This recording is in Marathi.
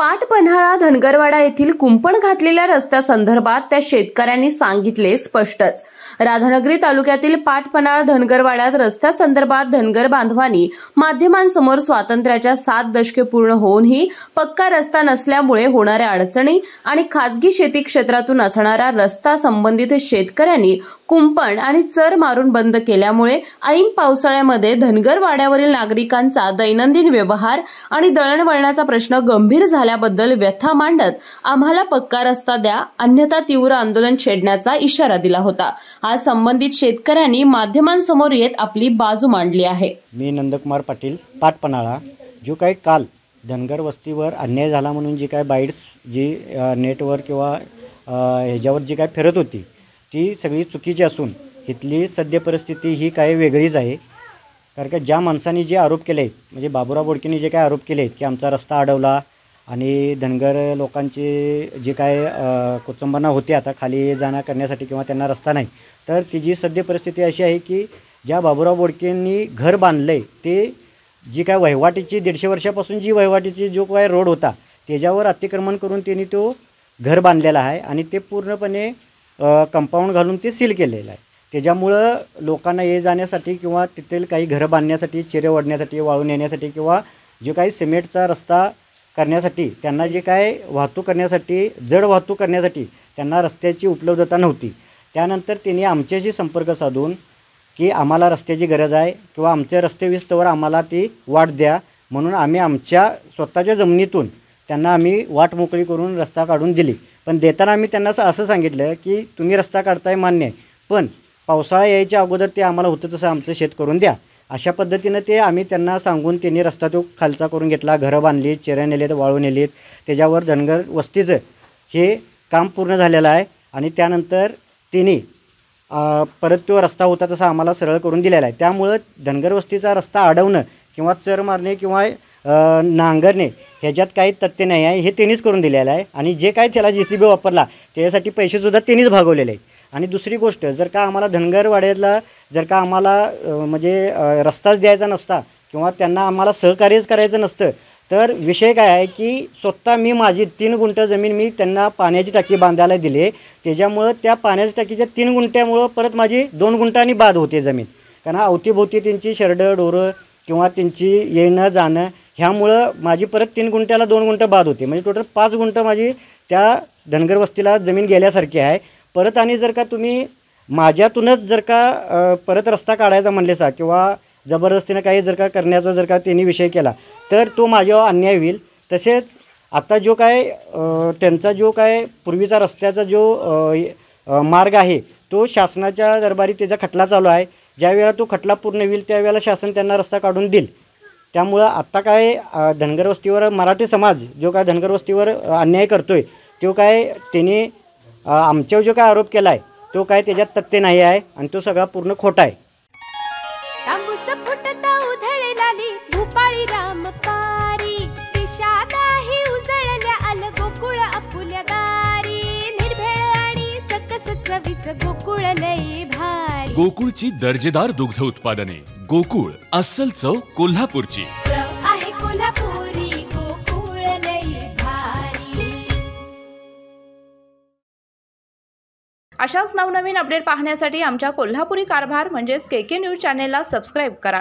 पाटपन्हाळा धनगरवाडा येथील कुंपण घातलेल्या रस्त्यासंदर्भात त्या शेतकऱ्यांनी सांगितले स्पष्टच। राधानगरी तालुक्यातील पाटपन्हाळा धनगरवाड्यात रस्त्यासंदर्भात धनगर बांधवांनी माध्यमांसमोर स्वातंत्र्याच्या 7 दशके पूर्ण होऊनही पक्का रस्ता नसल्यामुळे होणाऱ्या अडचणी आणि खासगी शेती क्षेत्रातून असणारा रस्ता संबंधित शेतकऱ्यांनी कुंपण आणि चर मारून बंद केल्यामुळे ऐन पावसाळ्यामध्ये धनगरवाड्यावरील नागरिकांचा दैनंदिन व्यवहार आणि दळणवळणाचा प्रश्न गंभीर झाल्याबद्दल व्यथा मांडत आम्हाला पक्का रस्ता द्या अन्यथा तीव्र आंदोलन छेडण्याचा इशारा दिला होता। आज संबंधित शेतकऱ्यांनी माध्यमांसमोर येत आपली बाजू मांडली आहे। मी नंदकुमार पाटील, पाटपन्हाळा। जो काही काल धनगर वस्तीवर अन्याय झाला म्हणून जी काय बाईट्स जी नेटवर किंवा ह्याच्यावर जी काय फिरत होती ती सगळी चुकीची असून इथली सद्य परिस्थिती ही काही वेगळीच आहे। कारण का ज्या माणसांनी जे आरोप केले म्हणजे बाबुराव बोडकेंनी जे काय आरोप केले की आमचा रस्ता अडवला आणि धनगर लोकांचे जे काय कुटुंबांना होते आता खाली जाणं करण्यासाठी किंवा त्यांना रस्ता नाही, तर ती जी सद्य परिस्थिती अशी आहे की ज्या बाबुराव बोडकेंनी घर बांधले ते जी काय वहिवाटीची 150 वर्षापासून जी वहिवाटीची जो काय रोड होता त्याच्यावर अतिक्रमण करून त्यांनी तो घर बांधलेला आहे आणि ते पूर्णपणे कंपाऊंड घालून ते सील केलेलं आहे। त्याच्यामुळं लोकांना ये जाण्यासाठी किंवा तिथील काही घरं बांधण्यासाठी, चिरे ओढण्यासाठी, वाळून येण्यासाठी किंवा जो काही सिमेंटचा रस्ता करण्यासाठी त्यांना जे काय वाहतूक करण्यासाठी, जड वाहतूक करण्यासाठी त्यांना रस्त्याची उपलब्धता नव्हती। त्यानंतर त्यांनी आमच्याशी संपर्क साधून की आम्हाला रस्त्याची गरज आहे किंवा आमचे रस्ते विस्तवर आम्हाला ती वाट द्या म्हणून आम्ही आमच्या स्वतःच्या जमिनीतून त्यांना आम्ही वाट मोकळी करून रस्ता काढून दिली। पण देताना आम्ही त्यांना असं सांगितलं की तुम्ही रस्ता काढताय मान्य आहे, पण पावसाळा यायच्या अगोदर ते आम्हाला होतं तसं आमचं शेत करून द्या। अशा पद्धतीनं ते आम्ही त्यांना सांगून त्यांनी रस्ता तो खालचा करून घेतला, घरं बांधली, चिऱ्या नेलेत, वाळू नेलीत। त्याच्यावर धनगर वस्तीचं हे काम पूर्ण झालेलं आहे आणि त्यानंतर त्यांनी परत तो रस्ता होता तसा आम्हाला सरळ करून दिलेला आहे। त्यामुळं धनगर वस्तीचा रस्ता अडवणं किंवा चर मारणे किंवा नांगरणे ह्याच्यात काही तथ्य नाही आहे, हे त्यांनीच करून दिलेलं आहे आणि जे काय त्याला JCB वापरला त्याच्यासाठी पैसेसुद्धा त्यांनीच भागवलेले आहेत। आणि दुसरी गोष्ट, जर का आम्हाला धनगरवाड्याला जर का आम्हाला म्हणजे रस्ताच द्यायचा नसता किंवा त्यांना आम्हाला सहकार्यच करायचं नसतं तर विषय काय आहे की स्वतः मी माझी 3 गुंठ जमीन मी त्यांना पाण्याची टाकी बांधायला दिली। त्याच्यामुळं त्या पाण्याच्या टाकीच्या 3 गुंठ्यामुळं परत माझी 2 गुंठांनी बाद होते जमीन, कारण अवतीभोवती त्यांची शरडं डोरं किंवा त्यांची येणं जाणं ह्यामुळं माझी परत 3 गुंठ्याला 2 गुंठ बाद होते, म्हणजे टोटल 5 गुंठ माझी त्या धनगर वस्तीला जमीन गेल्यासारखी आहे। परत आणि जर का तुम्ही माझ्यातूनच जर का परत रस्ता काढायचा म्हणलेसा किंवा जबरदस्तीनं काही जर का करण्याचा जर का त्यांनी विषय केला तर तो माझ्यावर अन्याय होईल। तसेच आता जो काय त्यांचा जो काय पूर्वीचा रस्त्याचा जो मार्ग आहे तो शासनाच्या दरबारी त्याचा खटला चालू आहे। ज्यावेळेला तो खटला पूर्ण होईल त्यावेळेला शासन त्यांना रस्ता काढून देईल। त्यामुळं आत्ता काय धनगर वस्तीवर मराठी समाज जो काय धनगर वस्तीवर अन्याय करतोय तो काय त्यांनी आमच्यावर जो काय आरोप केला आहे तो काय त्याच्यात तथ्य नाही आहे आणि तो सगळा पूर्ण खोटा आहे। गोकुळची दर्जेदार दुग्ध उत्पादने, गोकुळ अस्सल चव कोल्हापूरची। अशाच नवनवीन अपडेट पाहण्यासाठी आमच्या कोल्हापुरी कारभार म्हणजेच KK न्यूज चॅनेलला सबस्क्राईब करा।